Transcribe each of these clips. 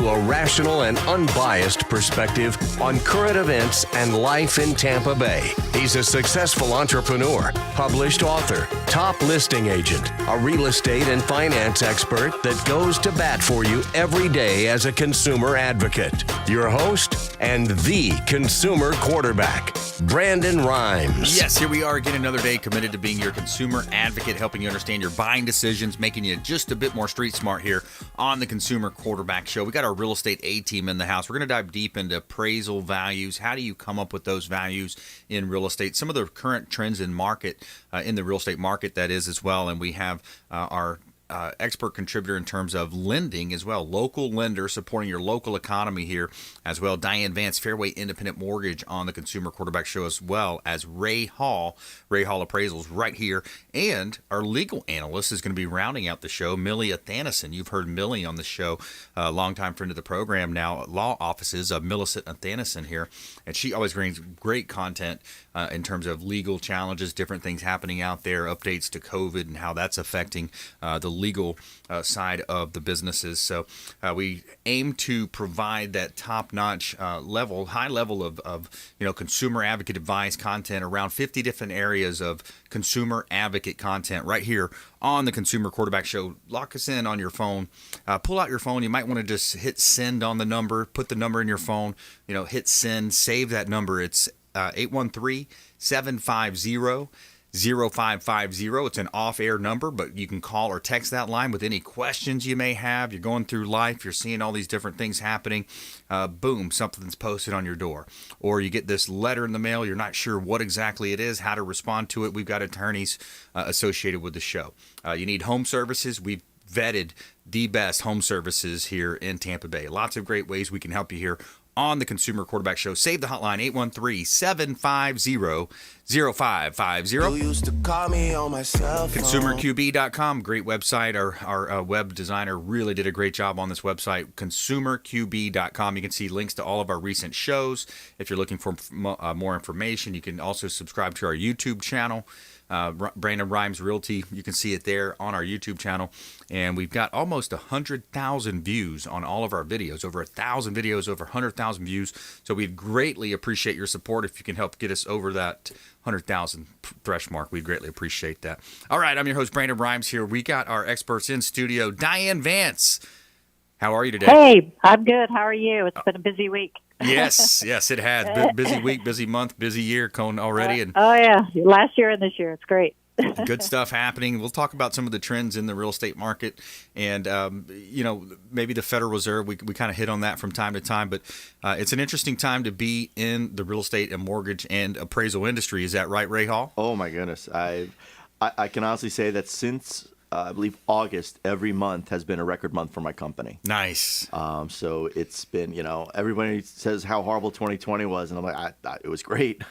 a rational and unbiased perspective on current events and life in Tampa Bay. He's a successful entrepreneur, published author, top listing agent, a real estate and finance expert that goes to bat for you every day as a consumer advocate. Your host and the consumer quarterback, Brandon Rhymes. Yes, here we are again another day, committed to being your consumer advocate, helping you understand your buying decisions, making you just a bit more street smart here on the Consumer Quarterback Show. We got our real estate A-team in the house. We're going to dive deep into appraisal values. How do you come up with those values in real estate? Some of the current trends in market, in the real estate market, that is, as well. And we have our expert contributor in terms of lending as well, local lender supporting your local economy here as well. Diane Vance, Fairway Independent Mortgage on the Consumer Quarterback Show, as well as Ray Hall Appraisals right here. And our legal analyst is going to be rounding out the show, Millie Athanasson. You've heard Millie on the show, a longtime friend of the program now, law offices of Millicent Athanasson here. And she always brings great content in terms of legal challenges, different things happening out there, updates to COVID and how that's affecting the legal side of the businesses. So we aim to provide that top-notch high level of consumer advocate advice content, around 50 different areas of consumer advocate content right here on the Consumer Quarterback Show. Lock us in on your phone. Pull out your phone. You might want to just hit send on the number. Put the number in your phone. Hit send. Save that number. It's 813-750-0550. It's an off-air number, but you can call or text that line with any questions you may have. You're going through life, you're seeing all these different things happening. Boom, something's posted on your door. Or you get this letter in the mail, you're not sure what exactly it is, how to respond to it. We've got attorneys associated with the show. You need home services. We've vetted the best home services here in Tampa Bay. Lots of great ways we can help you here on the Consumer Quarterback Show. Save the hotline, 813-750-0550. You used to call me on my cell phone. ConsumerQB.com, great website. Our web designer really did a great job on this website, ConsumerQB.com. You can see links to all of our recent shows. If you're looking for more information, you can also subscribe to our YouTube channel. Brandon Rhymes Realty, you can see it there on our YouTube channel. And we've got almost 100,000 views on all of our videos, over 1,000 videos, over 100,000 views. So we'd greatly appreciate your support. If you can help get us over that 100,000 thresh mark, we'd greatly appreciate that. All right, I'm your host, Brandon Rhymes here. We got our experts in studio. Diane Vance, how are you today? Hey, I'm good. How are you? It's been a busy week. Yes, it has. Busy week, busy month, busy year going already. Oh, yeah. Last year and this year. It's great. Good stuff happening. We'll talk about some of the trends in the real estate market and, maybe the Federal Reserve. We kind of hit on that from time to time, but it's an interesting time to be in the real estate and mortgage and appraisal industry. Is that right, Ray Hall? Oh, my goodness. I can honestly say that since I believe August, every month has been a record month for my company. Nice. So it's been, everybody says how horrible 2020 was, and I'm like, it was great.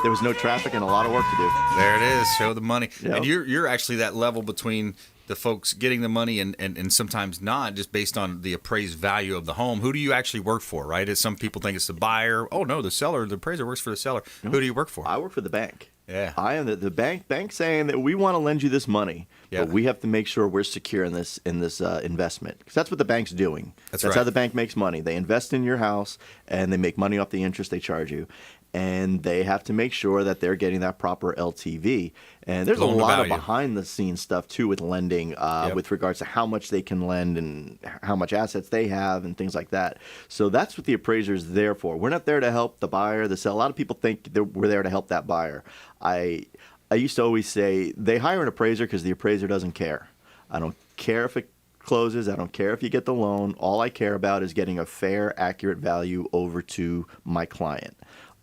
There was no traffic and a lot of work to do. There it is. Show the money. Yep. And you're actually that level between the folks getting the money and sometimes not, just based on the appraised value of the home. Who do you actually work for, right? As some people think it's the buyer. Oh, no, the seller, the appraiser works for the seller. No. Who do you work for? I work for the bank. Yeah. I am the bank saying that we want to lend you this money, but we have to make sure we're secure in this investment, because that's what the bank's doing. That's right. How the bank makes money. They invest in your house and they make money off the interest they charge you, and they have to make sure that they're getting that proper LTV. And there's a lot of behind the scenes stuff too with lending, with regards to how much they can lend and how much assets they have and things like that. So that's what the appraiser is there for. We're not there to help the buyer, the seller. A lot of people think that we're there to help that buyer. I used to always say they hire an appraiser because the appraiser doesn't care. I don't care if it closes. I don't care if you get the loan. All I care about is getting a fair, accurate value over to my client.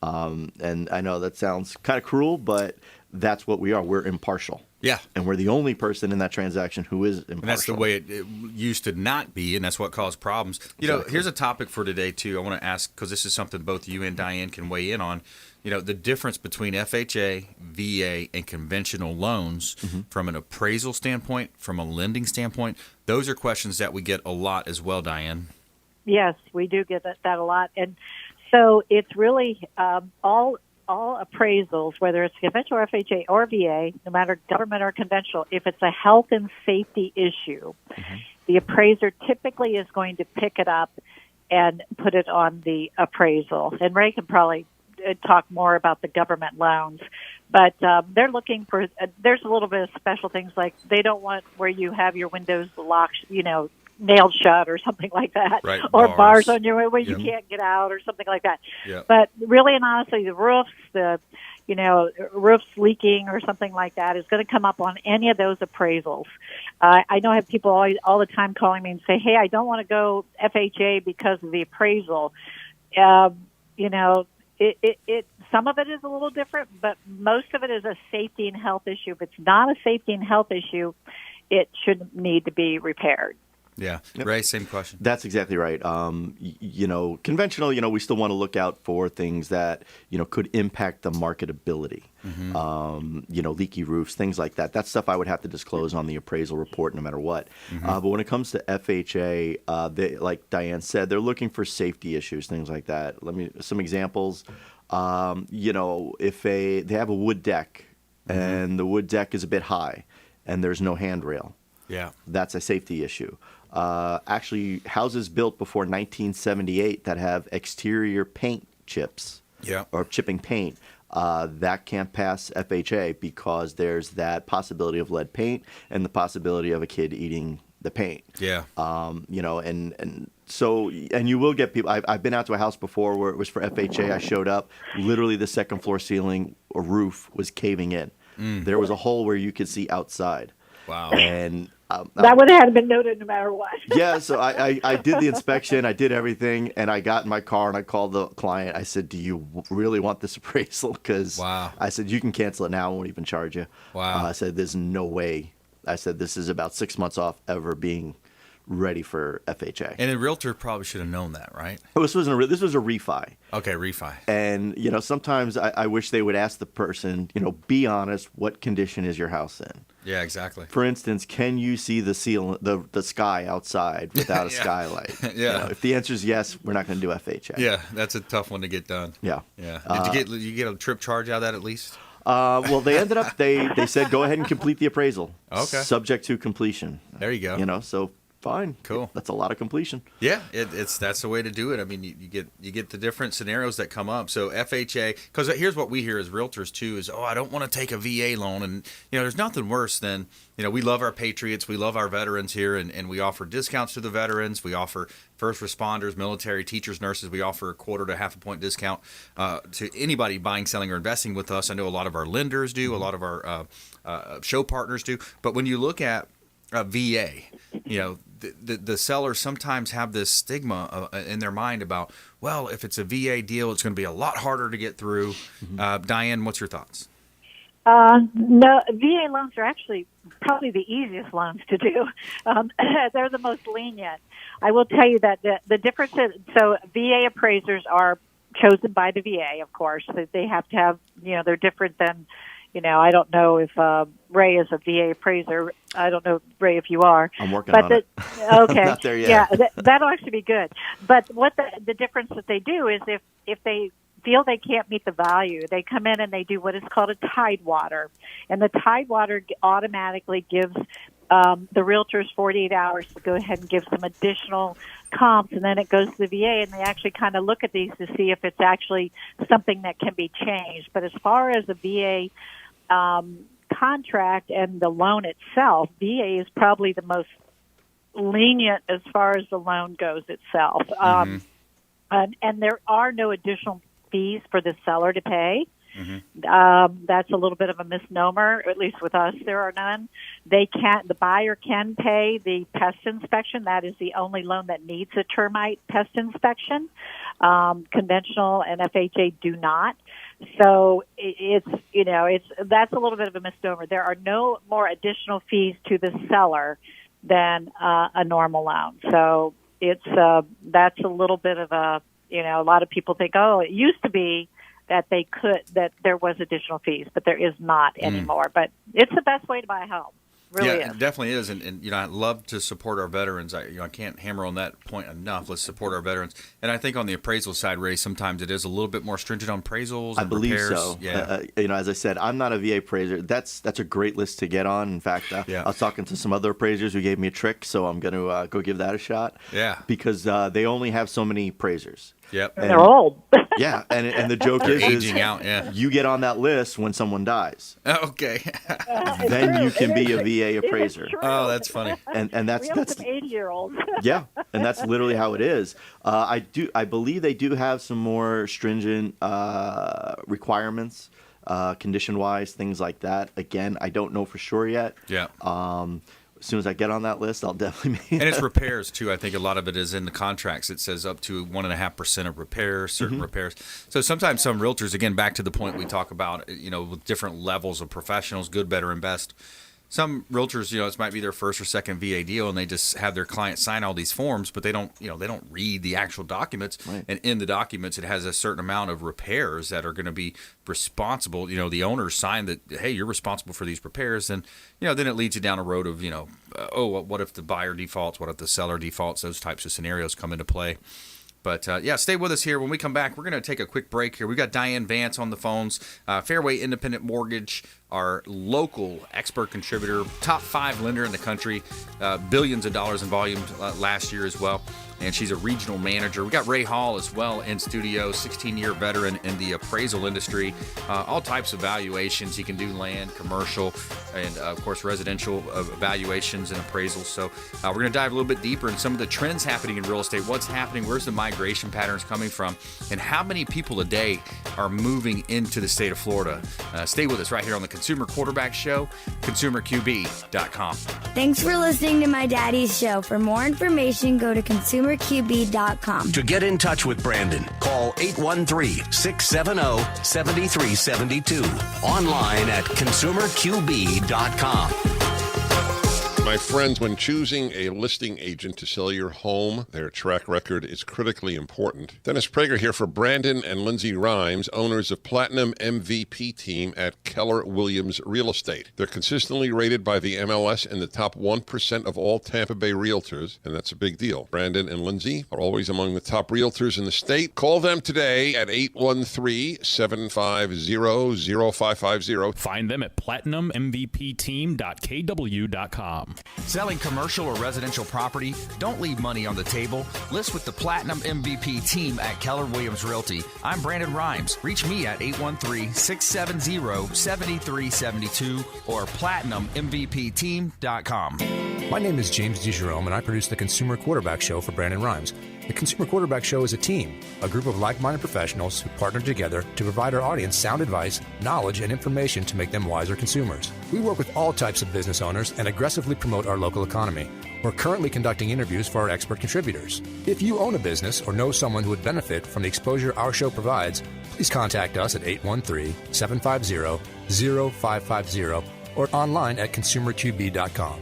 And I know that sounds kind of cruel, but that's what we are. We're impartial. Yeah. And we're the only person in that transaction who is impartial. And that's the way it used to not be, and that's what caused problems. Exactly. Here's a topic for today, too. I want to ask, because this is something both you and Diane can weigh in on. The difference between FHA, VA, and conventional loans from an appraisal standpoint, from a lending standpoint. Those are questions that we get a lot as well, Diane. Yes, we do get that a lot. And so it's really all appraisals, whether it's conventional or FHA or VA, no matter government or conventional, if it's a health and safety issue, the appraiser typically is going to pick it up and put it on the appraisal. And Ray can probably talk more about the government loans, but they're looking for. There's a little bit of special things like they don't want where you have your windows locked, nailed shut or something like that, right, or bars on your way where you can't get out or something like that. Yep. But really and honestly, the roofs, roofs leaking or something like that is going to come up on any of those appraisals. I know I have people all the time calling me and say, hey, I don't want to go FHA because of the appraisal. Some of it is a little different, but most of it is a safety and health issue. If it's not a safety and health issue, it shouldn't need to be repaired. Yeah. Yep. Ray, same question. That's exactly right. Conventional, we still want to look out for things that, could impact the marketability. Mm-hmm. Leaky roofs, things like that. That's stuff I would have to disclose on the appraisal report no matter what. Mm-hmm. But when it comes to FHA, like Diane said, they're looking for safety issues, things like that. Some examples. If they have a wood deck mm-hmm. and the wood deck is a bit high and there's no handrail. Yeah. That's a safety issue. Actually, houses built before 1978 that have exterior paint chips or chipping paint, that can't pass FHA because there's that possibility of lead paint and the possibility of a kid eating the paint. Yeah. So you will get people. I've been out to a house before where it was for FHA. I showed up, literally the second floor ceiling or roof was caving in. There was a hole where you could see outside. Wow. And that would have been noted no matter what. Yeah, so I did the inspection, I did everything, and I got in my car and I called the client. I said, do you really want this appraisal? Because I said, you can cancel it now, I won't even charge you. Wow. I said, there's no way. I said, this is about 6 months off ever being ready for FHA. And a realtor probably should have known that, right? This was a refi. Okay, refi. And, sometimes I wish they would ask the person, be honest, what condition is your house in? Yeah, exactly. For instance, can you see the sky outside without a skylight? Yeah. If the answer is yes, we're not going to do FHA. Yeah, that's a tough one to get done. Yeah. Yeah. Did you get a trip charge out of that at least? Well, they ended up they said go ahead and complete the appraisal. Okay. Subject to completion. There you go. So fine. Cool. That's a lot of completion. Yeah, that's the way to do it. I mean, you get the different scenarios that come up. So FHA, because here's what we hear as realtors too is, I don't want to take a VA loan, and there's nothing worse than we love our patriots, we love our veterans here, and we offer discounts to the veterans, we offer first responders, military, teachers, nurses, we offer a quarter to half a point discount to anybody buying, selling, or investing with us. I know a lot of our lenders do, a lot of our show partners do, but when you look at a VA, the sellers sometimes have this stigma in their mind about, well, if it's a VA deal, it's going to be a lot harder to get through. Mm-hmm. Diane, what's your thoughts? No, VA loans are actually probably the easiest loans to do. They're the most lenient. I will tell you that the difference is, so VA appraisers are chosen by the VA, of course. They have to have, they're different than, I don't know if Ray is a VA appraiser. I don't know, Ray, if you are. I'm working on it. Okay. Not there yet. Yeah, that'll actually be good. But what the difference that they do is if they feel they can't meet the value, they come in and they do what is called a tidewater. And the tidewater automatically gives the realtors 48 hours to go ahead and give some additional comps, and then it goes to the VA, and they actually kind of look at these to see if it's actually something that can be changed. But as far as the VA contract and the loan itself, VA is probably the most lenient as far as the loan goes itself. And there are no additional fees for the seller to pay. Mm-hmm. That's a little bit of a misnomer. At least with us, there are none. The buyer can pay the pest inspection. That is the only loan that needs a termite pest inspection. Conventional and FHA do not. So that's a little bit of a misnomer. There are no more additional fees to the seller than a normal loan. So that's a little bit of a lot of people think, it used to be that there was additional fees, but there is not anymore. But it's the best way to buy a home. Really Yeah, is. it definitely is, and I love to support our veterans. I can't hammer on that point enough. Let's support our veterans, and I think on the appraisal side, Ray, sometimes it is a little bit more stringent on appraisals. I and believe repairs. so. Yeah, As I said, I'm not a VA appraiser. That's a great list to get on. In fact, Yeah. I was talking to some other appraisers who gave me a trick, so I'm going to go give that a shot. Yeah. Because they only have so many appraisers. Yep. And they're old. Yeah, and the joke They're is aging out. Yeah. you get on that list when someone dies. Okay. Then you can be a VA appraiser. True. Oh, that's funny. And that's We have some 80-years. yeah, and that's literally how it is. I believe they do have some more stringent requirements, condition-wise, things like that. Again, I don't know for sure yet. Yeah. As soon as I get on that list, I'll definitely be. And it's repairs too. I think a lot of it is in the contracts. It says up to 1.5% of repairs, certain repairs. So sometimes some realtors, again, back to the point we talk about, with different levels of professionals, good, better, and best. Some realtors, it might be their first or second VA deal, and they just have their client sign all these forms, but they don't read the actual documents. Right. And in the documents, it has a certain amount of repairs that are going to be responsible. The owners sign that, hey, you're responsible for these repairs, and then it leads you down a road of what if the buyer defaults, what if the seller defaults? Those types of scenarios come into play. But, stay with us here. When we come back, we're going to take a quick break here. We've got Diane Vance on the phones, Fairway Independent Mortgage, our local expert contributor, top 5 lender in the country, billions of dollars in volume last year as well. And she's a regional manager. We got Ray Hall as well in studio, 16-year veteran in the appraisal industry. All types of valuations. He can do land, commercial, and, of course, residential valuations and appraisals. So we're going to dive a little bit deeper in some of the trends happening in real estate. What's happening? Where's the migration patterns coming from? And how many people a day are moving into the state of Florida? Stay with us right here on the Consumer Quarterback Show, consumerqb.com. Thanks for listening to my daddy's show. For more information, go to consumerqb.com. To get in touch with Brandon, call 813-670-7372. Online at consumerqb.com. My friends, when choosing a listing agent to sell your home, their track record is critically important. Dennis Prager here for Brandon and Lindsay Rhymes, owners of Platinum MVP Team at Keller Williams Real Estate. They're consistently rated by the MLS in the top 1% of all Tampa Bay realtors, and that's a big deal. Brandon and Lindsay are always among the top realtors in the state. Call them today at 813-750-0550. Find them at platinummvpteam.kw.com. Selling commercial or residential property? Don't leave money on the table. List with the Platinum MVP team at Keller Williams Realty. I'm Brandon Rhymes. Reach me at 813-670-7372 or platinummvpteam.com. My name is James DeJerome, and I produce the Consumer Quarterback Show for Brandon Rhymes. The Consumer Quarterback Show is a team, a group of like-minded professionals who partner together to provide our audience sound advice, knowledge, and information to make them wiser consumers. We work with all types of business owners and aggressively promote our local economy. We're currently conducting interviews for our expert contributors. If you own a business or know someone who would benefit from the exposure our show provides, please contact us at 813-750-0550 or online at consumerqb.com.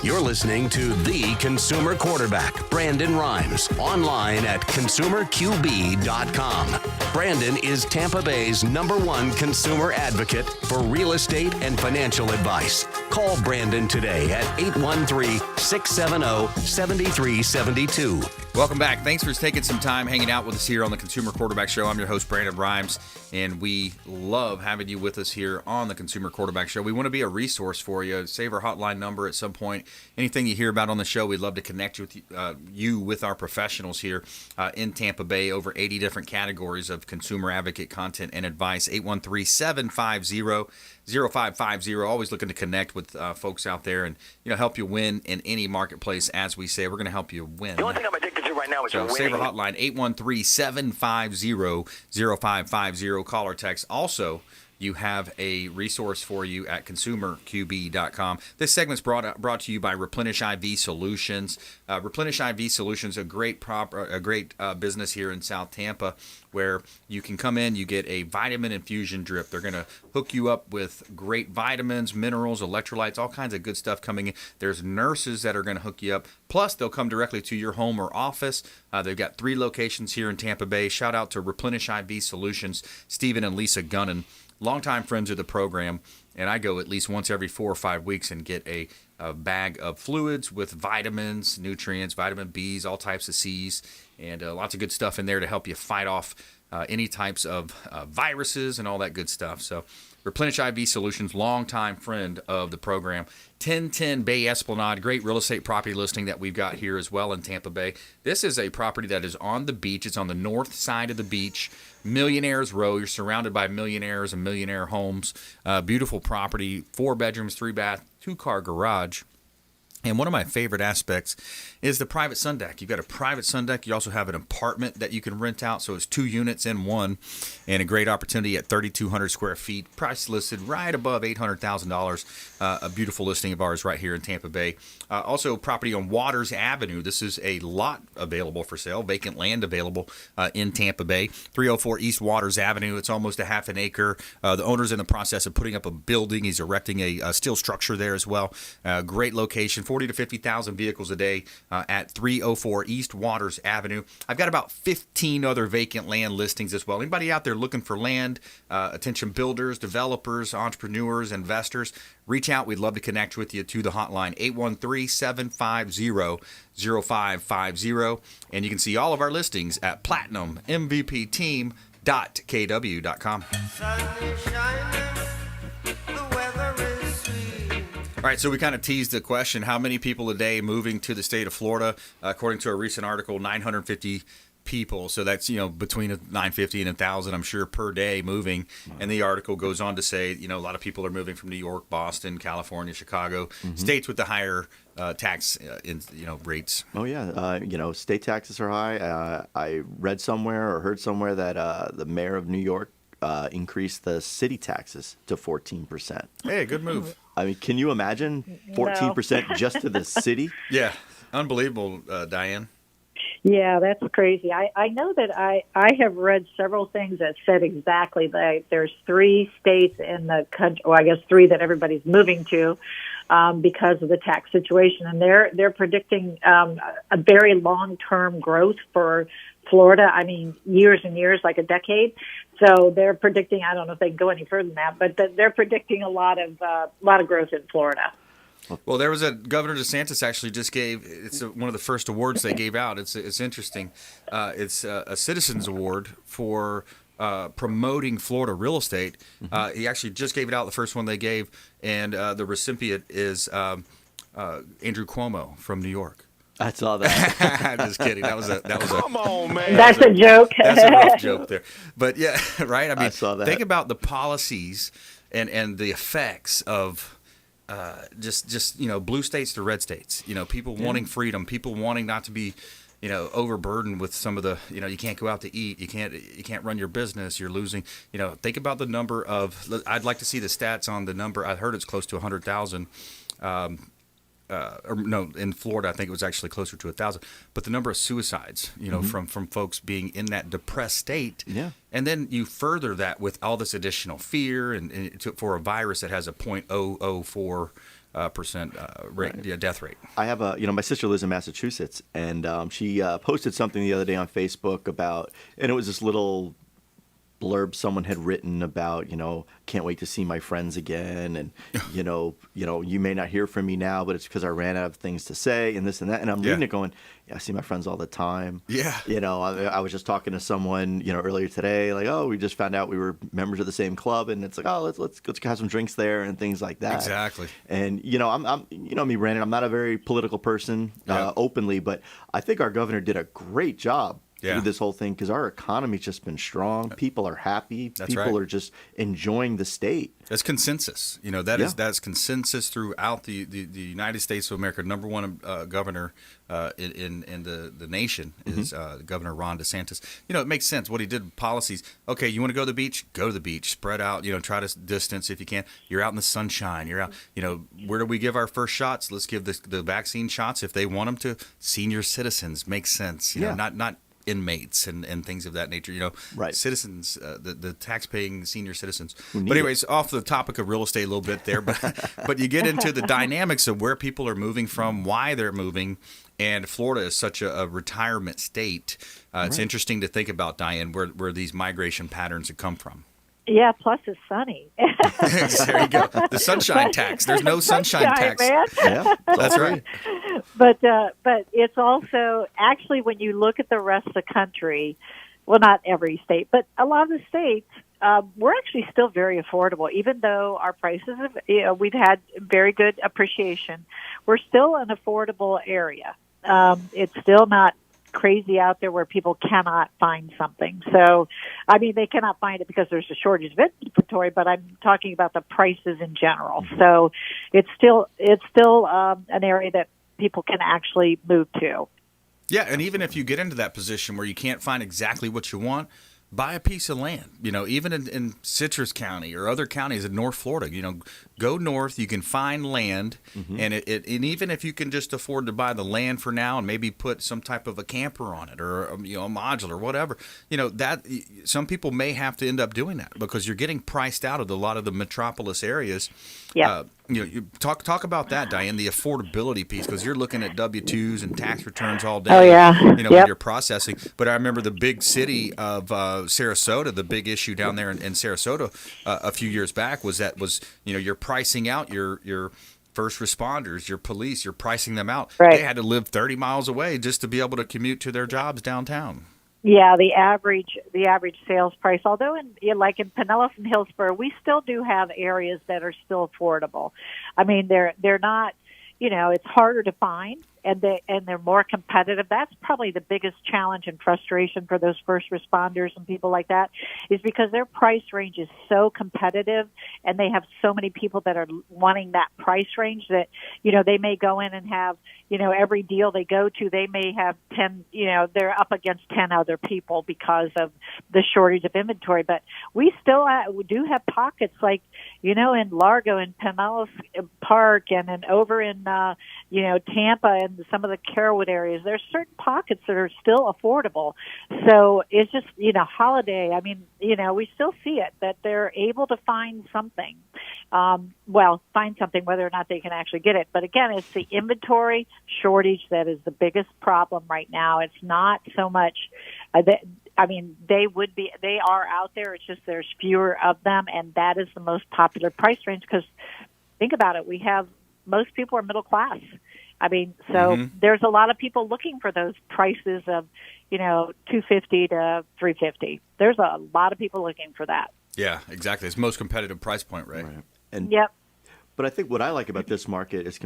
You're listening to The Consumer Quarterback, Brandon Rhymes, online at consumerqb.com. Brandon is Tampa Bay's #1 consumer advocate for real estate and financial advice. Call Brandon today at 813-670-7372. Welcome back. Thanks for taking some time hanging out with us here on the Consumer Quarterback Show. I'm your host, Brandon Rhymes, and we love having you with us here on the Consumer Quarterback Show. We want to be a resource for you. Save our hotline number at some point. Anything you hear about on the show, we'd love to connect with you with our professionals here in Tampa Bay. Over 80 different categories of consumer advocate content and advice. 813-750-0550. Always looking to connect with folks out there and help you win in any marketplace. As we say, we're going to help you win. The only thing I'm addicted to right now is So winning. save our hotline, 813-750-0550. Call or text. Also, you have a resource for you at consumerqb.com. This segment's brought to you by Replenish IV Solutions. Replenish IV Solutions, a great business here in South Tampa, where you can come in, you get a vitamin infusion drip. They're going to hook you up with great vitamins, minerals, electrolytes, all kinds of good stuff coming in. There's nurses that are going to hook you up. Plus, they'll come directly to your home or office. They've got 3 locations here in Tampa Bay. Shout out to Replenish IV Solutions, Stephen and Lisa Gunnan, longtime friends of the program. And I go at least once every 4 or 5 weeks and get a bag of fluids with vitamins, nutrients, vitamin Bs, all types of Cs, and lots of good stuff in there to help you fight off any types of viruses and all that good stuff. So Replenish IV Solutions, longtime friend of the program. 1010 Bay Esplanade, great real estate property listing that we've got here as well in Tampa Bay. This is a property that is on the beach. It's on the north side of the beach. Millionaires Row. You're surrounded by millionaires and millionaire homes. Beautiful property, 4 bedrooms, 3 bath, 2-car garage. And one of my favorite aspects is the private sun deck. You've got a private sun deck. You also have an apartment that you can rent out. So it's 2 units in one, and a great opportunity at 3,200 square feet. Price listed right above $800,000. A beautiful listing of ours right here in Tampa Bay. Also, property on Waters Avenue. This is a lot available for sale. Vacant land available in Tampa Bay. 304 East Waters Avenue. It's almost a half an acre. The owner's in the process of putting up a building. He's erecting a steel structure there as well. Great location. 40 to 50,000 vehicles a day at 304 East Waters Avenue. I've got about 15 other vacant land listings as well. Anybody out there looking for land, attention builders, developers, entrepreneurs, investors, reach out. We'd love to connect with you to the hotline, 813-750-0550. And you can see all of our listings at platinummvpteam.kw.com. All right, so we kind of teased the question, how many people a day moving to the state of Florida? According to a recent article, 950 people. So that's, between 950 and 1,000, I'm sure, per day moving. And the article goes on to say, a lot of people are moving from New York, Boston, California, Chicago, states with the higher tax rates. Oh, yeah. State taxes are high. I read somewhere or heard somewhere that the mayor of New York increased the city taxes to 14%. Hey, good move. I mean, can you imagine 14% just to the city? Yeah, unbelievable, Diane. Yeah, that's crazy. I know that I have read several things that said exactly that. There's 3 states in the country, well, I guess 3 that everybody's moving to because of the tax situation, and they're predicting a very long-term growth for Florida. I mean, years and years, like a decade. So they're predicting, I don't know if they can go any further than that, but they're predicting a lot of growth in Florida. Well, there was a Governor DeSantis actually just gave, it's one of the first awards they gave out. It's interesting. It's a Citizens Award for promoting Florida real estate. He actually just gave it out, the first one they gave, and the recipient is Andrew Cuomo from New York. I saw that. Just kidding. That was a Come on, man. That's a joke. That's a rough joke there. But yeah, right? I mean, I saw that. Think about the policies and the effects of just blue states to red states. People wanting freedom, people wanting not to be overburdened with some of the, you can't go out to eat, you can't run your business, you're losing. Think about the number of, I'd like to see the stats on the number. I heard it's close to 100,000. In Florida, I think it was actually closer to 1,000. But the number of suicides, from folks being in that depressed state, and then you further that with all this additional fear, and for a virus that has a 0.004% death rate. I have my sister lives in Massachusetts, and she posted something the other day on Facebook about, and it was this little blurb someone had written about, can't wait to see my friends again, and you may not hear from me now, but it's because I ran out of things to say, and this and that. And I'm reading it going, I see my friends all the time. Yeah. I was just talking to someone, earlier today, like, oh, we just found out we were members of the same club, and it's like, oh, let's have some drinks there and things like that. Exactly. And I'm me, Brandon, I'm not a very political person openly, but I think our governor did a great job with this whole thing because our economy's just been strong. People are happy. People are just enjoying the state. That's consensus. That's consensus throughout the United States of America. Number one governor in the nation is Governor Ron DeSantis. It makes sense what he did. Policies. Okay, you want to go to the beach? Go to the beach. Spread out. Try to distance if you can. You're out in the sunshine. You're out. Where do we give our first shots? Let's give the vaccine shots if they want them to senior citizens. Makes sense. Not inmates and things of that nature. Citizens, the tax-paying senior citizens. But anyways, off the topic of real estate a little bit there, but you get into the dynamics of where people are moving from, why they're moving, and Florida is such a retirement state. It's interesting to think about, Diane, where these migration patterns have come from. Yeah, plus it's sunny. There you go. The sunshine tax. There's no sunshine tax. Man. Yeah, that's right. But it's also actually when you look at the rest of the country, well, not every state, but a lot of the states, we're actually still very affordable. Even though our prices have, we've had very good appreciation, we're still an affordable area. It's still not crazy out there where people cannot find something. So, they cannot find it because there's a shortage of inventory, but I'm talking about the prices in general. So it's still an area that people can actually move to. Yeah, and even if you get into that position where you can't find exactly what you want, buy a piece of land. Even in Citrus County or other counties in North Florida, go north. You can find land, and and even if you can just afford to buy the land for now and maybe put some type of a camper on it or a modular, whatever. That some people may have to end up doing that because you're getting priced out of a lot of the metropolis areas. Yeah. You talk about that, Diane, the affordability piece, because you're looking at W-2s and tax returns all day. Oh, yeah. When you're processing. But I remember the big city of Sarasota, the big issue down there in Sarasota a few years back was you're pricing out your first responders, your police, you're pricing them out. Right. They had to live 30 miles away just to be able to commute to their jobs downtown. Yeah, the average sales price, although in Pinellas and Hillsborough, we still do have areas that are still affordable. They're not, it's harder to find and they're more competitive. That's probably the biggest challenge and frustration for those first responders and people like that is because their price range is so competitive and they have so many people that are wanting that price range that, they may go in and have, every deal they go to, they may have 10, they're up against 10 other people because of the shortage of inventory. But we still we do have pockets like, in Largo and Pinellas Park and over in, Tampa and some of the Carrollwood areas. There's certain pockets that are still affordable. So it's just, holiday. We still see it, that they're able to find something. Find something, whether or not they can actually get it. But again, it's the inventory shortage that is the biggest problem right now. It's not so much, they are out there. It's just there's fewer of them, and that is the most popular price range because think about it. Most people are middle class. There's a lot of people looking for those prices of, $250 to $350. There's a lot of people looking for that. Yeah, exactly. It's the most competitive price point, right? And yep. But I think what I like about this market is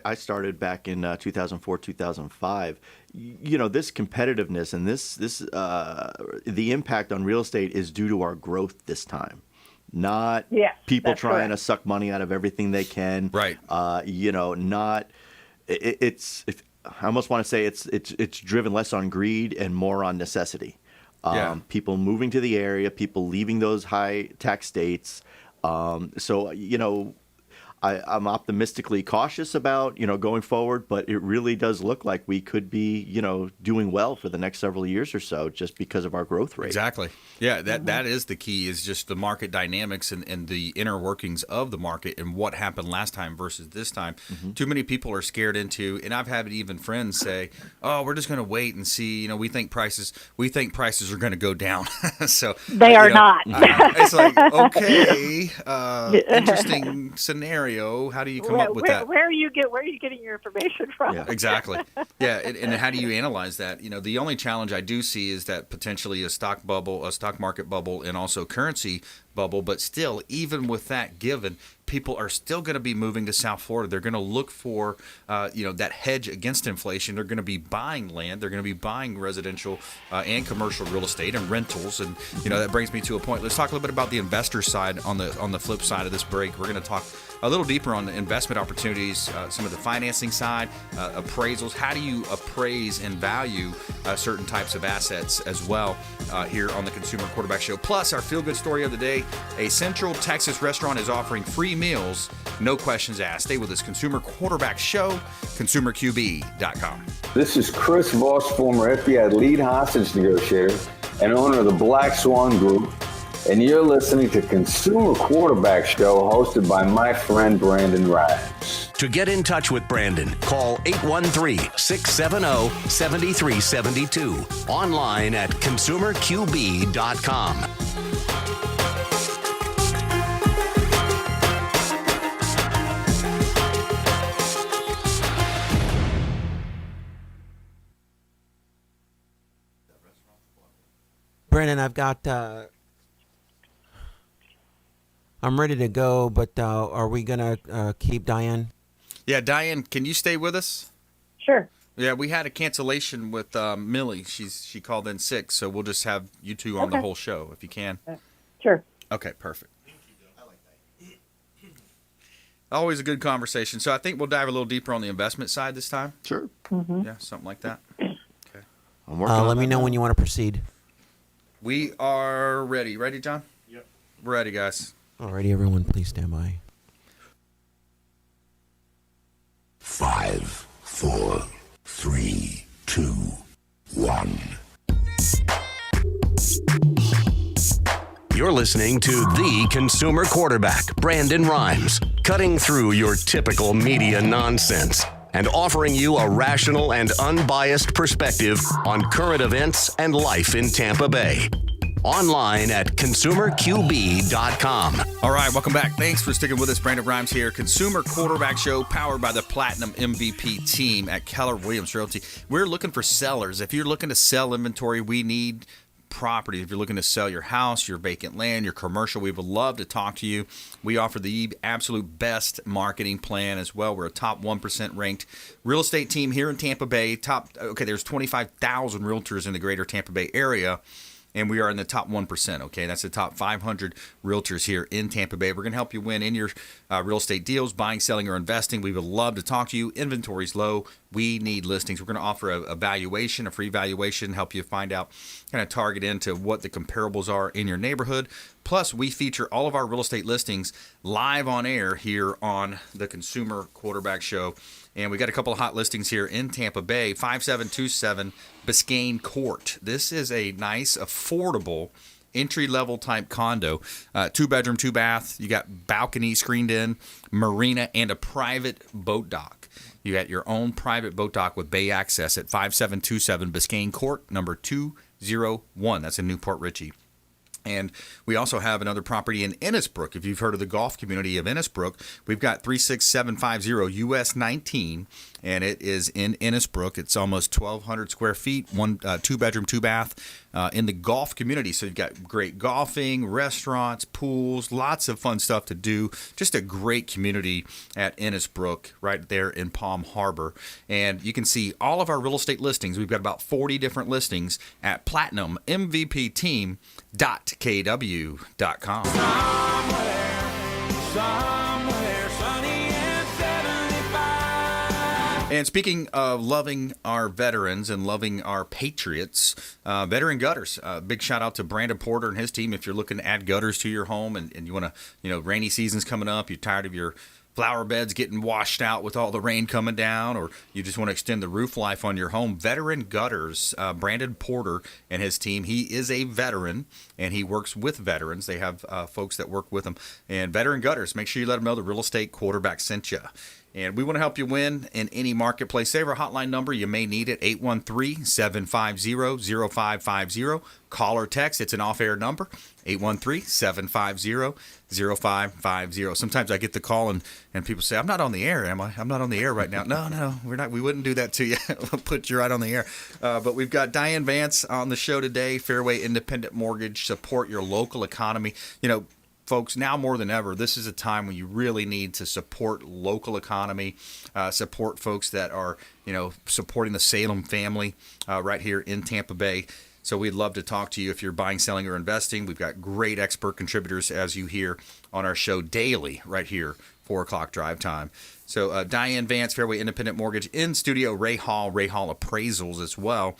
I started back in 2004, 2005. This competitiveness and this the impact on real estate is due to our growth this time. Not people trying to suck money out of everything they can. Right. I almost want to say it's driven less on greed and more on necessity. People moving to the area, people leaving those high tax states. I'm optimistically cautious about, going forward, but it really does look like we could be, doing well for the next several years or so just because of our growth rate. Exactly. Yeah, that is the key, is just the market dynamics and the inner workings of the market and what happened last time versus this time. Too many people are scared into, and I've had even friends say, "Oh, we're just going to wait and see. We think prices are going to go down." So they are not. It's like, okay, interesting scenario. How do you come up with that? Where are you getting your information from? Yeah, exactly. Yeah, and how do you analyze that? The only challenge I do see is that potentially a stock market bubble, and also currency bubble, but still, even with that given, people are still going to be moving to South Florida. They're going to look for, that hedge against inflation. They're going to be buying land. They're going to be buying residential and commercial real estate and rentals. And, that brings me to a point. Let's talk a little bit about the investor side on the flip side of this break. We're going to talk a little deeper on the investment opportunities, some of the financing side, appraisals. How do you appraise and value certain types of assets as well here on the Consumer Quarterback Show? Plus, our feel-good story of the day, a Central Texas restaurant is offering free meals, no questions asked. Stay with us. Consumer Quarterback Show, consumerqb.com. This is Chris Voss, former FBI lead hostage negotiator and owner of the Black Swan Group, and you're listening to Consumer Quarterback Show, hosted by my friend Brandon Rhymes. To get in touch with Brandon, call 813-670-7372. Online at consumerqb.com. Brandon, I've got... I'm ready to go, but are we going to keep Diane? Yeah, Diane, can you stay with us? Sure. Yeah, we had a cancellation with Millie. She called in sick, so we'll just have you two on the whole show if you can. Sure. Okay, perfect. Always a good conversation. So I think we'll dive a little deeper on the investment side this time. Sure. Mm-hmm. Yeah, something like that. Okay. I'm working on let me know when you want to proceed. We are ready. Ready, John? Yep. We're ready, guys. Alrighty, everyone, please stand by. 5, 4, 3, 2, 1. You're listening to the Consumer Quarterback, Brandon Rhymes, cutting through your typical media nonsense and offering you a rational and unbiased perspective on current events and life in Tampa Bay. Online at consumerqb.com. All right, welcome back. Thanks for sticking with us. Brandon Rhymes here. Consumer Quarterback Show, powered by the Platinum MVP team at Keller Williams Realty. We're looking for sellers. If you're looking to sell inventory, we need property. If you're looking to sell your house, your vacant land, your commercial, we would love to talk to you. We offer the absolute best marketing plan as well. We're a top 1% ranked real estate team here in Tampa Bay. There's 25,000 realtors in the greater Tampa Bay area, and we are in the top 1%, okay? That's the top 500 realtors here in Tampa Bay. We're going to help you win in your real estate deals, buying, selling, or investing. We would love to talk to you. Inventory's low. We need listings. We're going to offer a valuation, a free valuation, help you find out, kind of target into what the comparables are in your neighborhood. Plus, we feature all of our real estate listings live on air here on the Consumer Quarterback Show. And we got a couple of hot listings here in Tampa Bay, 5727 Biscayne Court. This is a nice, affordable, entry-level type condo. 2-bedroom, 2-bath. You got balcony screened in, marina, and a private boat dock. You got your own private boat dock with bay access at 5727 Biscayne Court, number 201. That's in Newport Richey. And we also have another property in Innisbrook. If you've heard of the golf community of Innisbrook, we've got 36750 US 19, and it is in Innisbrook. It's almost 1,200 square feet, 2-bedroom, 2-bath in the golf community. So you've got great golfing, restaurants, pools, lots of fun stuff to do. Just a great community at Innisbrook right there in Palm Harbor. And you can see all of our real estate listings. We've got about 40 different listings at PlatinumMVPTeam.kw.com. Somewhere sunny and 75. And speaking of loving our veterans and loving our patriots, Veteran Gutters. Big shout out to Brandon Porter and his team. If you're looking to add gutters to your home and you want to, rainy season's coming up, you're tired of your flower beds getting washed out with all the rain coming down, or you just want to extend the roof life on your home, Veteran Gutters, Brandon Porter and his team. He is a veteran, and he works with veterans. They have folks that work with him. And Veteran Gutters, make sure you let them know the Real Estate Quarterback sent you. And we want to help you win in any marketplace. Save our hotline number. You may need it, 813-750-0550. Call or text. It's an off-air number, 813-750-0550. Sometimes I get the call and people say, I'm not on the air, am I? I'm not on the air right now. No, we're not. We wouldn't do that to you. We'll put you right on the air. But we've got Diane Vance on the show today, Fairway Independent Mortgage. Support your local economy. folks, now more than ever, this is a time when you really need to support local economy, support folks that are, supporting the Salem family right here in Tampa Bay. So we'd love to talk to you if you're buying, selling, or investing. We've got great expert contributors, as you hear on our show daily right here, 4 o'clock drive time. So Diane, Vance, Fairway Independent Mortgage in studio, Ray Hall Appraisals as well.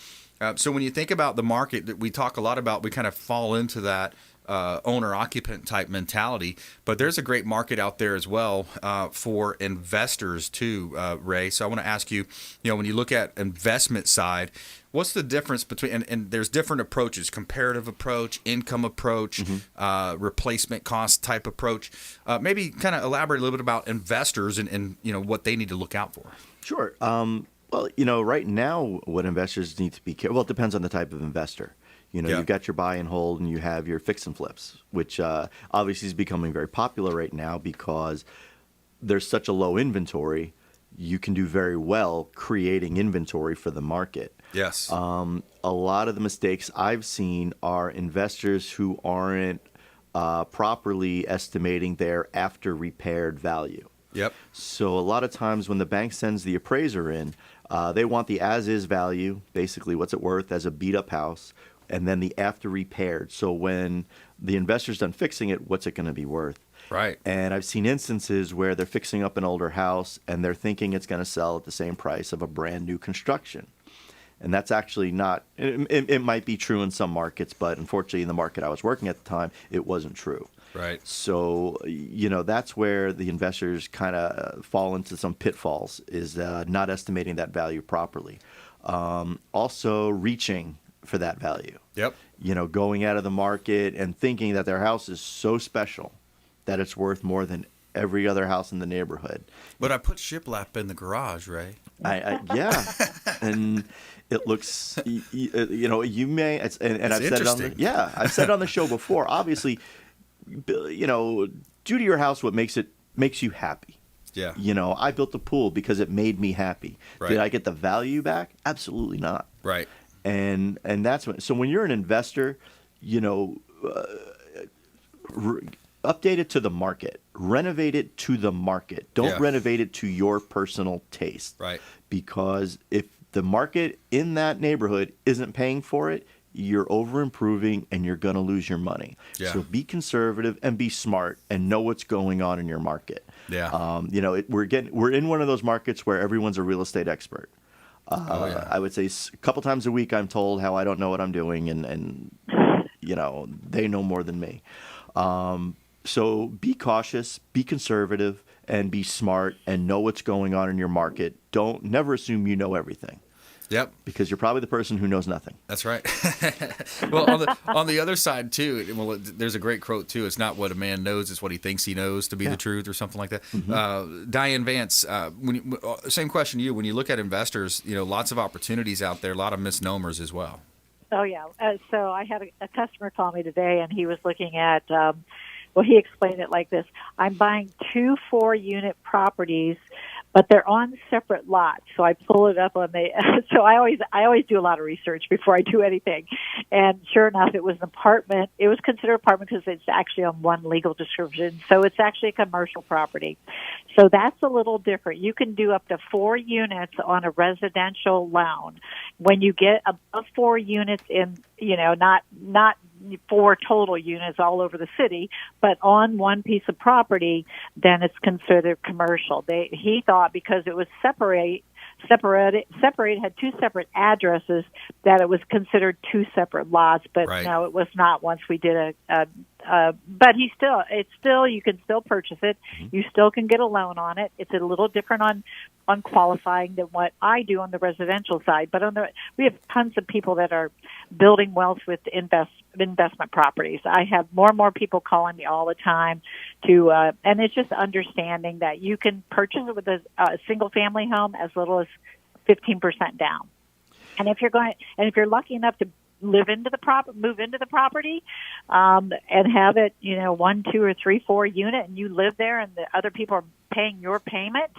So when you think about the market that we talk a lot about, we kind of fall into that owner-occupant type mentality. But there's a great market out there as well for investors too, Ray. So I want to ask you, when you look at investment side, what's the difference between, and there's different approaches, comparative approach, income approach, replacement cost type approach. Maybe kind of elaborate a little bit about investors and what they need to look out for. Sure. Well, right now what investors need to be careful, well, it depends on the type of investor. You've got your buy and hold and you have your fix and flips, which obviously is becoming very popular right now because there's such a low inventory. You can do very well creating inventory for the market. Yes. A lot of the mistakes I've seen are investors who aren't properly estimating their after repaired value. Yep. So a lot of times when the bank sends the appraiser in, they want the as-is value, basically what's it worth as a beat-up house, and then the after repaired. So when the investor's done fixing it, what's it going to be worth? Right. And I've seen instances where they're fixing up an older house and they're thinking it's going to sell at the same price of a brand new construction. And that's actually not, it might be true in some markets, but unfortunately in the market I was working at the time, it wasn't true. Right. So, that's where the investors kind of fall into some pitfalls, is not estimating that value properly. Also reaching for that value. Yep. Going out of the market and thinking that their house is so special that it's worth more than every other house in the neighborhood. But I put shiplap in the garage, Ray. Yeah. And it looks, you may, and I've said it I've said it on the show before. Obviously, do to your house what makes you happy. Yeah. I built the pool because it made me happy. Right. Did I get the value back? Absolutely not. Right. And that's when you're an investor, update it to the market, renovate it to the market. Don't renovate it to your personal taste. Right. Because if the market in that neighborhood isn't paying for it, you're over improving and you're going to lose your money. Yeah. So be conservative and be smart and know what's going on in your market. Yeah. We're in one of those markets where everyone's a real estate expert. I would say a couple times a week I'm told how I don't know what I'm doing, and they know more than me. So be cautious, be conservative, and be smart, and know what's going on in your market. Never assume you know everything. Yep. Because you're probably the person who knows nothing. That's right. Well, on the other side too, there's a great quote too. It's not what a man knows; it's what he thinks he knows to be the truth, or something like that. Mm-hmm. Diane, Vance, same question to you. When you look at investors, lots of opportunities out there, a lot of misnomers as well. Oh yeah. So I had a customer call me today, and he was looking at. He explained it like this: I'm buying 2 4-unit properties, but they're on separate lots. So I pull it up on the. So I always do a lot of research before I do anything, and sure enough, it was an apartment. It was considered apartment because it's actually on one legal description. So it's actually a commercial property. So that's a little different. You can do up to 4 units on a residential loan. When you get above 4 units in, not 4 total units all over the city, but on one piece of property, then it's considered commercial. He thought because it was separated, had 2 separate addresses, that it was considered 2 separate lots, but no, it was not once we did but you can still purchase it. You still can get a loan on it. It's a little different on qualifying than what I do on the residential side. But we have tons of people that are building wealth with investment properties. I have more and more people calling me all the time and it's just understanding that you can purchase it with a single family home as little as 15% down. And if you're lucky enough to move into the property, and have it, 1, 2, or 3, 4 unit, and you live there, and the other people are paying your payment,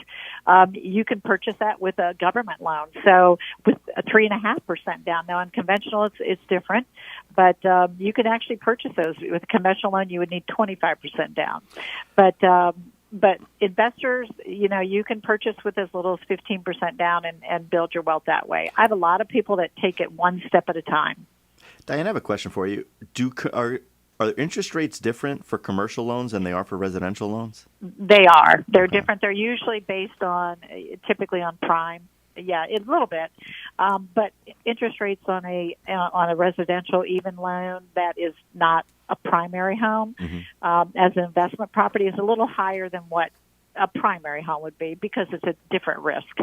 you can purchase that with a government loan. So with a 3.5% down. Now on conventional, it's different, but you can actually purchase those. With a conventional loan, you would need 25% down. But investors, you can purchase with as little as 15% down and build your wealth that way. I have a lot of people that take it one step at a time. Diane, I have a question for you. Are interest rates different for commercial loans than they are for residential loans? They are. They're different. They're usually based on, typically on prime. Yeah, a little bit. But interest rates on a residential even loan that is not a primary home as an investment property is a little higher than what a primary home would be because it's a different risk.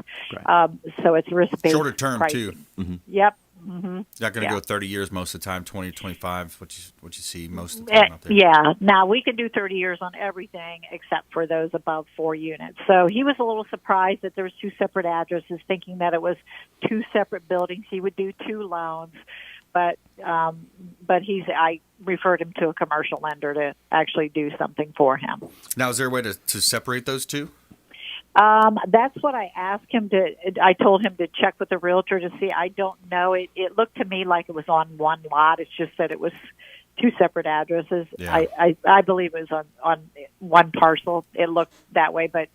Right. So it's risk-based shorter term pricing. too. Mm-hmm. Yep. Mm-hmm. Not going to go 30 years most of the time, 20 to 25, what you see most of the time out there. Yeah. Now, we can do 30 years on everything except for those above 4 units. So he was a little surprised that there was 2 separate addresses, thinking that it was 2 separate buildings. He would do 2 loans. But I referred him to a commercial lender to actually do something for him. Now, is there a way to separate those 2? That's what I asked him to. I told him to check with the realtor to see. I don't know. It looked to me like it was on one lot. It's just that it was 2 separate addresses. Yeah. I believe it was on one parcel. It looked that way, but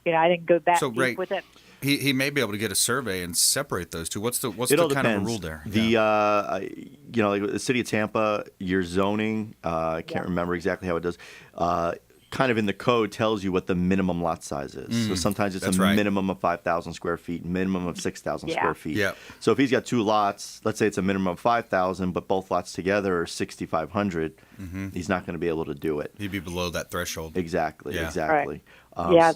I didn't go that deep with it. He may be able to get a survey and separate those 2. What's the kind of a rule there? Like the city of Tampa, your zoning, I can't remember exactly how it does. Kind of in the code tells you what the minimum lot size is. So sometimes it's minimum of 5,000 square feet, minimum of 6,000 square feet. Yeah. So if he's got 2 lots, let's say it's a minimum of 5,000, but both lots together are 6,500, he's not going to be able to do it. He'd be below that threshold. Exactly. Yeah. Exactly. Right.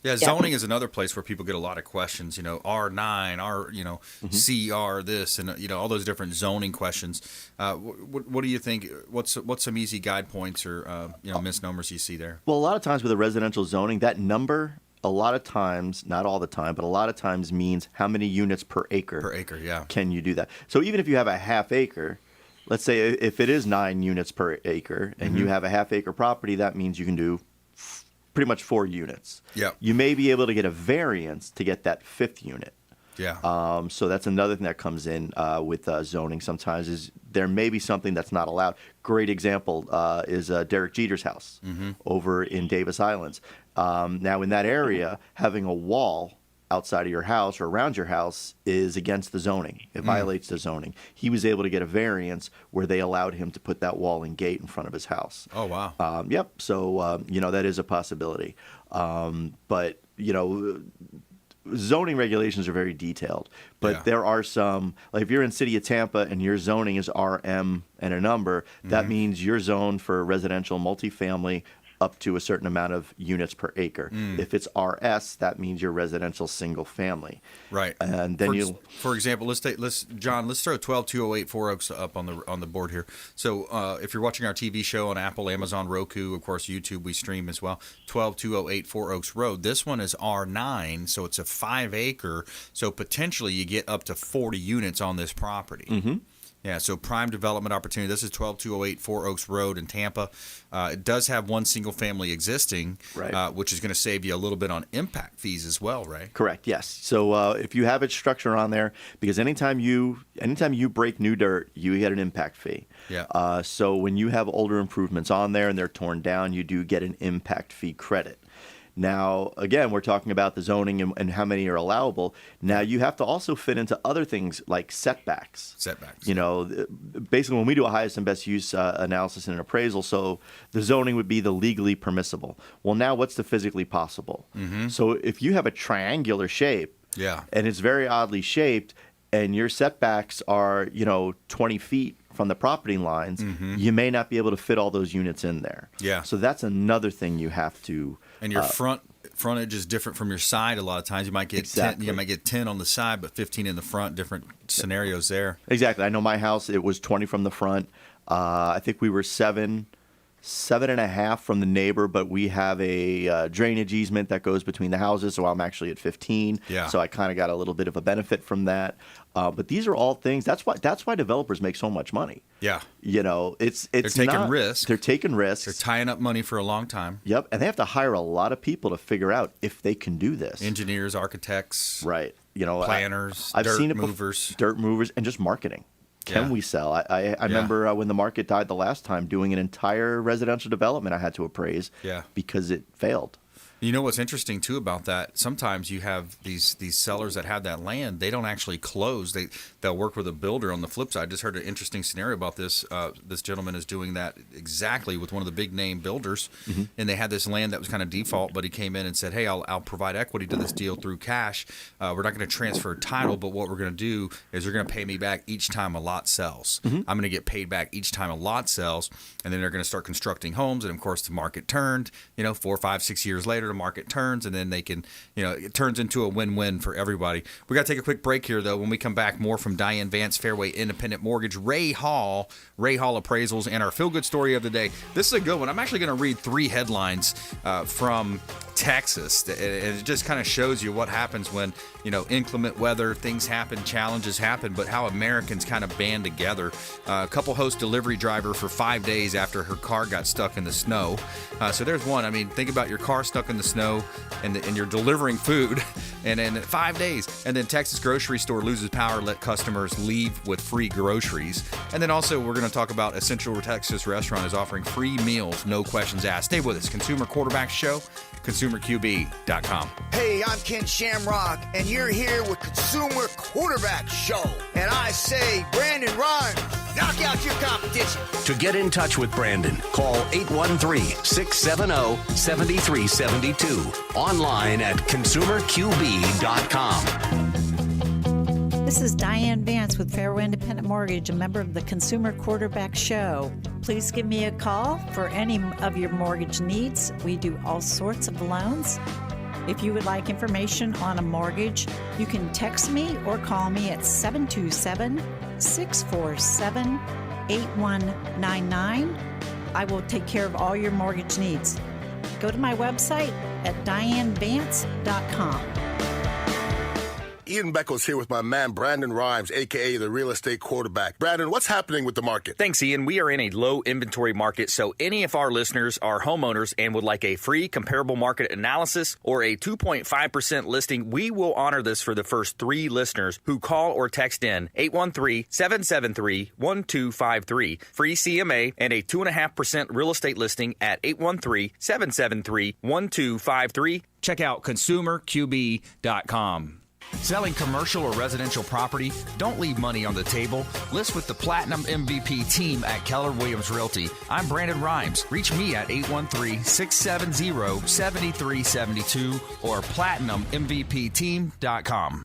Yeah, zoning is another place where people get a lot of questions. R9, CR this, and all those different zoning questions. What do you think? What's some easy guide points or misnomers you see there? Well, a lot of times with a residential zoning, that number, a lot of times, not all the time, but a lot of times means how many units per acre. Per acre, yeah. Can you do that? So even if you have a half acre, let's say if it is 9 units per acre, and you have a half acre property, that means you can do pretty much 4 units. Yeah. You may be able to get a variance to get that 5th unit. Yeah. So that's another thing that comes in with zoning sometimes is there may be something that's not allowed. Great example is Derek Jeter's house over in Davis Islands. Now in that area, having a wall outside of your house or around your house is against the zoning. It violates the zoning. He was able to get a variance where they allowed him to put that wall and gate in front of his house. Oh, wow. Yep. So, that is a possibility. But, zoning regulations are very detailed. But there are some, like if you're in city of Tampa and your zoning is RM and a number, that means you're zoned for residential multifamily up to a certain amount of units per acre. If it's RS, that means you're residential single family. Right. And then for example, let's throw 12208 Four Oaks up on the board here. So if you're watching our TV show on Apple, Amazon, Roku, of course YouTube, we stream as well. 12208 Four Oaks Road. This one is R9, so it's a 5 acre. So potentially you get up to 40 units on this property. Yeah, so prime development opportunity. This is 12208 Four Oaks Road in Tampa. It does have one single family existing, which is going to save you a little bit on impact fees as well, right? Correct. Yes. So if you have it structured on there, because anytime you break new dirt, you get an impact fee. Yeah. So when you have older improvements on there and they're torn down, you do get an impact fee credit. Now, again, we're talking about the zoning and how many are allowable. Now, you have to also fit into other things like setbacks. Basically, when we do a highest and best use analysis in an appraisal, so the zoning would be the legally permissible. Well, now what's the physically possible? So if you have a triangular shape and it's very oddly shaped and your setbacks are, 20 feet from the property lines, you may not be able to fit all those units in there. Yeah. So that's another thing you have to... And your frontage is different from your side a lot of times. You might get 10, you might get 10 on the side, but 15 in the front, different scenarios there. Exactly. I know my house, it was 20 from the front. I think we were 7 7.5 from the neighbor, but we have a drainage easement that goes between the houses, so I'm actually at 15. Yeah. So I kind of got a little bit of a benefit from that. But these are all things. That's why developers make so much money. Yeah. It's they're taking risks. They're taking risks. They're tying up money for a long time. Yep, and they have to hire a lot of people to figure out if they can do this. Engineers, architects, right? Planners, I've dirt seen it movers, dirt movers, and just marketing. Can we sell? I remember when the market died the last time, doing an entire residential development I had to appraise because it failed. You know what's interesting too about that? Sometimes you have these sellers that have that land. They don't actually close. They'll work with a builder on the flip side. I just heard an interesting scenario about this. This gentleman is doing that exactly with one of the big name builders, and they had this land that was kind of default. But he came in and said, "Hey, I'll provide equity to this deal through cash. We're not going to transfer title, but what we're going to do is you're going to pay me back each time a lot sells. I'm going to get paid back each time a lot sells, and then they're going to start constructing homes. And of course, the market turned. 4, 5, 6 years later, the market turns, and then they can, it turns into a win-win for everybody. We got to take a quick break here, though. When we come back, more from Diane, Vance, Fairway Independent Mortgage, Ray Hall Appraisals, and our feel-good story of the day. This is a good one. I'm actually going to read 3 headlines from Texas, and it just kind of shows you what happens when inclement weather, things happen, challenges happen, but how Americans kind of band together. A couple host delivery driver for 5 days after her car got stuck in the snow. So there's one. I mean, think about your car stuck in the snow, and you're delivering food, and in 5 days. And then Texas grocery store loses power, let customers leave with free groceries. And then also we're going to talk about Essential Texas Restaurant is offering free meals, no questions asked. Stay with us. Consumer Quarterback Show, consumerqb.com. Hey, I'm Ken Shamrock, and you're here with Consumer Quarterback Show. And I say, Brandon Rhymes, knock out your competition. To get in touch with Brandon, call 813-670-7372. Online at consumerqb.com. This is Diane Vance with Fairway Independent Mortgage, a member of the Consumer Quarterback Show. Please give me a call for any of your mortgage needs. We do all sorts of loans. If you would like information on a mortgage, you can text me or call me at 727-647-8199. I will take care of all your mortgage needs. Go to my website at dianevance.com. Ian Beckles here with my man Brandon Rhymes, a.k.a. the real estate quarterback. Brandon, what's happening with the market? Thanks, Ian. We are in a low inventory market, so any of our listeners are homeowners and would like a free comparable market analysis or a 2.5% listing, we will honor this for the first 3 listeners who call or text in 813-773-1253. Free CMA and a 2.5% real estate listing at 813-773-1253. Check out consumerqb.com. Selling commercial or residential property? Don't leave money on the table. List with the Platinum MVP team at Keller Williams Realty. I'm Brandon Rhymes. Reach me at 813-670-7372 or platinummvpteam.com.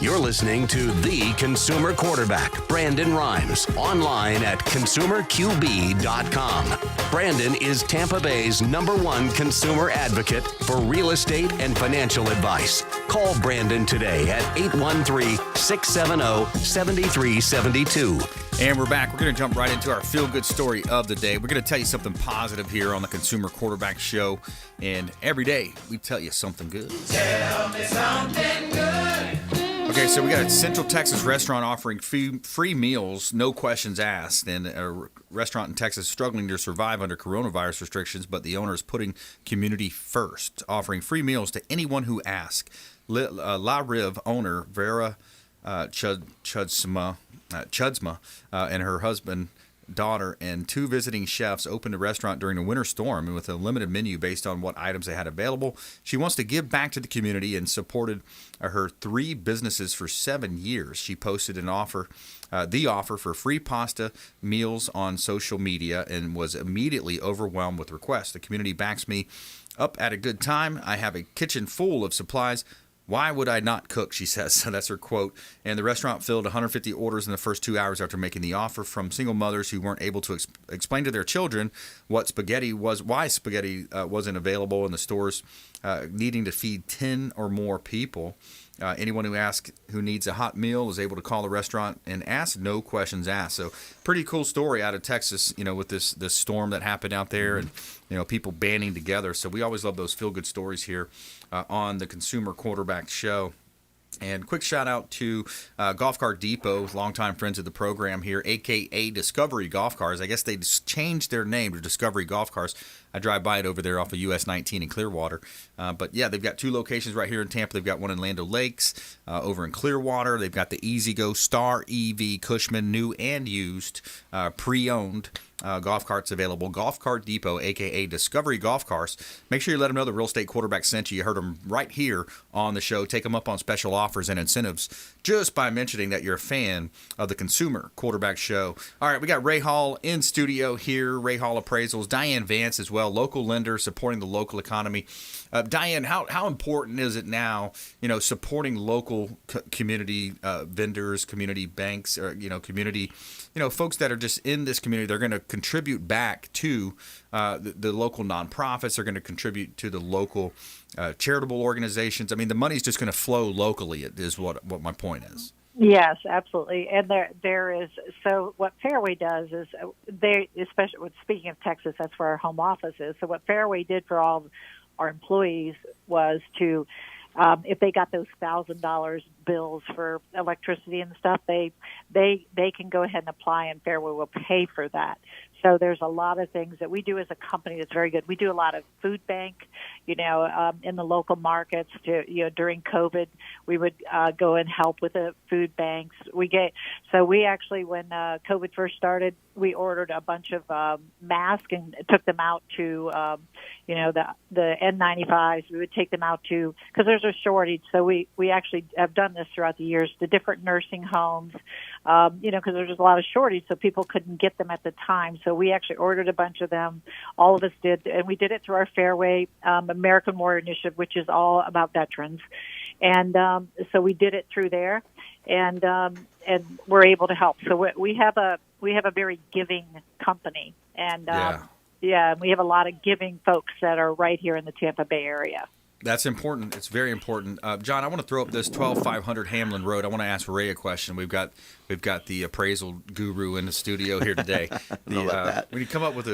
You're listening to The Consumer Quarterback, Brandon Rhymes, online at consumerqb.com. Brandon is Tampa Bay's #1 consumer advocate for real estate and financial advice. Call Brandon today at 813-670-7372. And we're back. We're going to jump right into our feel-good story of the day. We're going to tell you something positive here on the Consumer Quarterback Show. And every day, we tell you something good. Tell me something good. Okay, so we got a Central Texas restaurant offering free meals, no questions asked. And a restaurant in Texas struggling to survive under coronavirus restrictions, but the owner is putting community first, offering free meals to anyone who asks. La Rive owner Vera Chudsma and her husband, daughter, and 2 visiting chefs opened a restaurant during a winter storm, and with a limited menu based on what items they had available. She wants to give back to the community and supported her 3 businesses for 7 years. She posted the offer for free pasta meals on social media and was immediately overwhelmed with requests. The community backs me up at a good time. I have a kitchen full of supplies. Why would I not cook, she says. So that's her quote. And the restaurant filled 150 orders in the first 2 hours after making the offer from single mothers who weren't able to explain to their children why spaghetti wasn't available in the stores, needing to feed 10 or more people. Anyone who needs a hot meal is able to call the restaurant and ask, no questions asked. So pretty cool story out of Texas, with this storm that happened out there and, people banding together. So we always love those feel-good stories here on the Consumer Quarterback Show. And quick shout out to Golf Cart Depot, longtime friends of the program here, a.k.a. Discovery Golf Cars. I guess they just changed their name to Discovery Golf Cars. I drive by it over there off of US 19 in Clearwater. But, yeah, they've got 2 locations right here in Tampa. They've got one in Land O'Lakes, over in Clearwater. They've got the Easy Go Star EV Cushman, new and used, pre-owned. Golf carts available. Golf Cart Depot, a.k.a. Discovery Golf Cars. Make sure you let them know the Real Estate Quarterback sent you. You heard them right here on the show. Take them up on special offers and incentives just by mentioning that you're a fan of the Consumer Quarterback Show. All right, we got Ray Hall in studio here, Ray Hall Appraisals, Diane Vance as well, local lender supporting the local economy. Diane, how important is it now, supporting local community vendors, community banks, or, community, folks that are just in this community? They're going to contribute back to the local nonprofits. They're going to contribute to the local charitable organizations. I mean, the money's just going to flow locally, is what my point is. Yes, absolutely. And there is, so what Fairway does is they, especially with, speaking of Texas, that's where our home office is. So what Fairway did for all our employees was to, if they got those $1,000 bills for electricity and stuff, they can go ahead and apply, and Fairway will pay for that. So there's a lot of things that we do as a company that's very good. We do a lot of food bank, in the local markets. During COVID, we would go and help with the food banks. We actually, when COVID first started, we ordered a bunch of masks and took them out to, the N95s. We would take them out to, because there's a shortage. So we actually have done this throughout the years to different nursing homes, because there's a lot of shortage, so people couldn't get them at the time. So we actually ordered a bunch of them. All of us did, and we did it through our Fairway American War Initiative, which is all about veterans. And so we did it through there, and we're able to help. So we have a very giving company, and we have a lot of giving folks that are right here in the Tampa Bay area. That's important. It's very important. John, I want to throw up this 12500 Hamlin Road. I want to ask Ray a question. We've got the appraisal guru in the studio here today. When you come up with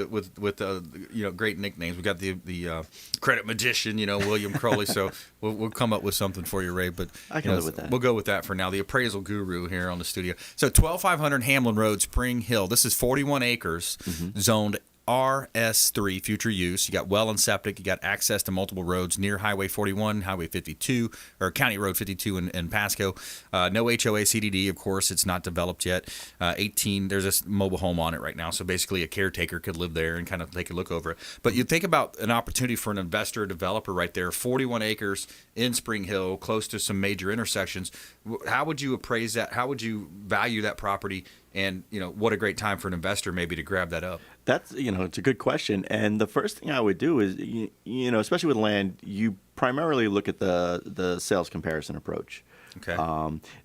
great nicknames, we got the credit magician, William Crowley. So we'll come up with something for you, Ray. But I can live with that. We'll go with that for now. The appraisal guru here on the studio. So 12500 Hamlin Road, Spring Hill. This is 41 acres, zoned RS3, future use. You got well and septic. You got access to multiple roads near Highway 41, Highway 52, or County Road 52 in Pasco. No HOA CDD, of course. It's not developed yet. 18, there's a mobile home on it right now. So basically a caretaker could live there and kind of take a look over it. But you think about an opportunity for an investor, a developer right there, 41 acres in Spring Hill, close to some major intersections. How would you appraise that? How would you value that property? And, what a great time for an investor maybe to grab that up. That's, it's a good question. And the first thing I would do is, especially with land, you primarily look at the sales comparison approach. Okay.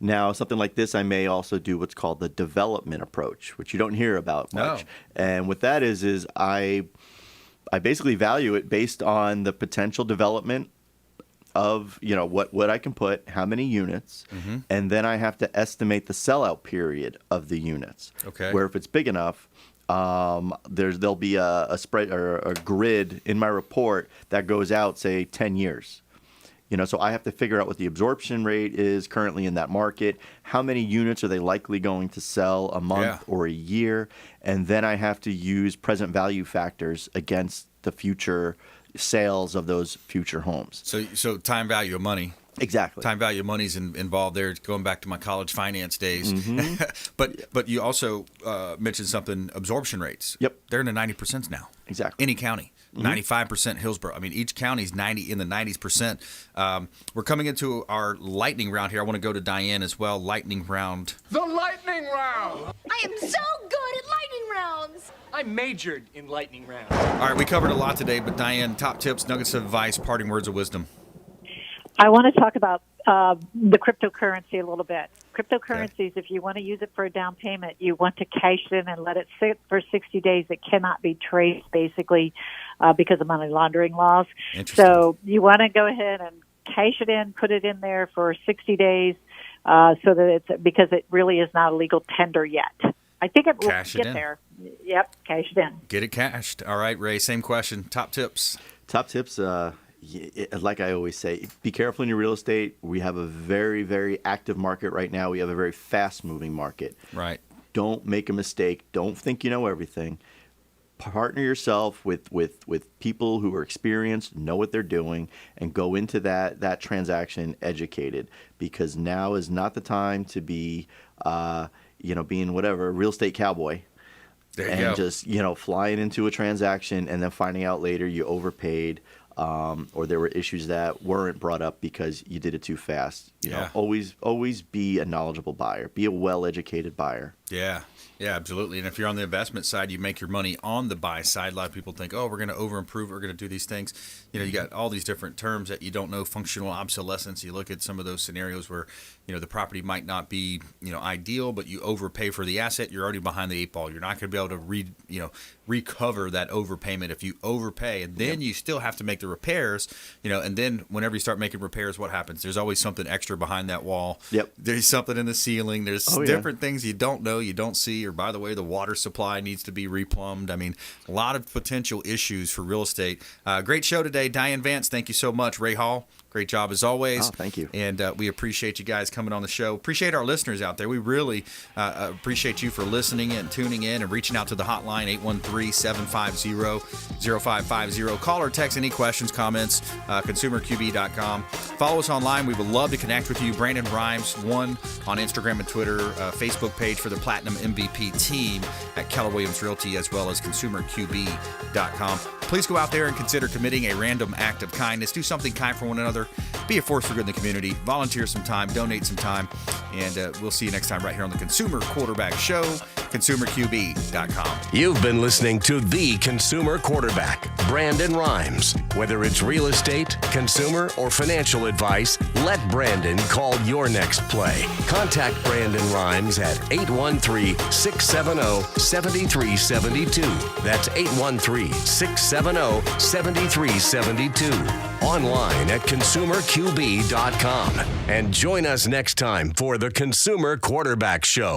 Now, something like this, I may also do what's called the development approach, which you don't hear about much. No. And what that is I basically value it based on the potential development of what I can put, how many units, and then I have to estimate the sellout period of the units. Okay. Where if it's big enough, there'll be a spread or a grid in my report that goes out, say, 10 years. So I have to figure out what the absorption rate is currently in that market, how many units are they likely going to sell a month or a year, and then I have to use present value factors against the future sales of those future homes. So time value of money. Exactly. Time value of money's involved there, going back to my college finance days. But you also mentioned something, absorption rates. Yep. They're in the 90% now. Exactly. Any county. 95% Hillsborough. I mean, each county's 90 in the 90%. We're coming into our lightning round here. I want to go to Diane as well. Lightning round. The lightning round! I am so good at lightning rounds! I majored in lightning rounds. All right, we covered a lot today, but Diane, top tips, nuggets of advice, parting words of wisdom. I want to talk about the cryptocurrency a little bit. Cryptocurrencies, if you want to use it for a down payment, you want to cash it in and let it sit for 60 days. It cannot be traced, basically, because of money laundering laws. So you want to go ahead and cash it in, put it in there for 60 days, so that it's because it really is not a legal tender yet. I think it will get there. Yep, cash it in. Get it cashed. All right, Ray, same question. Top tips. Top tips, like I always say, be careful in your real estate. We have a very, very active market right now. We have a very fast-moving market. Right. Don't make a mistake. Don't think you know everything. Partner yourself with people who are experienced, know what they're doing, and go into that transaction educated, because now is not the time to be, being whatever, a real estate cowboy. There you and go. Just, flying into a transaction and then finding out later you overpaid, or there were issues that weren't brought up because you did it too fast. You know, always be a knowledgeable buyer. Be a well-educated buyer. Yeah, absolutely. And if you're on the investment side, you make your money on the buy side. A lot of people think, oh, we're going to over-improve, we're going to do these things. You got all these different terms that you don't know, functional obsolescence. You look at some of those scenarios where, the property might not be, ideal, but you overpay for the asset, you're already behind the eight ball. You're not going to be able to recover that overpayment if you overpay. And then you still have to make the repairs, and then whenever you start making repairs, what happens? There's always something extra behind that wall. Yep. There's something in the ceiling. There's different things you don't know, you don't see, or by the way, the water supply needs to be replumbed. I mean, a lot of potential issues for real estate. Great show today. Diane, Vance, thank you so much. Ray Hall, great job as always. Oh, thank you. And we appreciate you guys coming on the show. Appreciate our listeners out there. We really appreciate you for listening and tuning in and reaching out to the hotline, 813-750-0550. Call or text any questions, comments, consumerqb.com. Follow us online. We would love to connect with you. Brandon Rhymes, one on Instagram and Twitter, Facebook page for the Platinum MVP team at Keller Williams Realty, as well as consumerqb.com. Please go out there and consider committing a random act of kindness. Do something kind for one another. Be a force for good in the community. Volunteer some time. Donate some time. And we'll see you next time right here on the Consumer Quarterback Show, consumerqb.com. You've been listening to The Consumer Quarterback, Brandon Rhymes. Whether it's real estate, consumer, or financial advice, let Brandon call your next play. Contact Brandon Rhymes at 813-670-7372. That's 813-670-7372. Online at consumerqb.com. And join us next time for the Consumer Quarterback Show.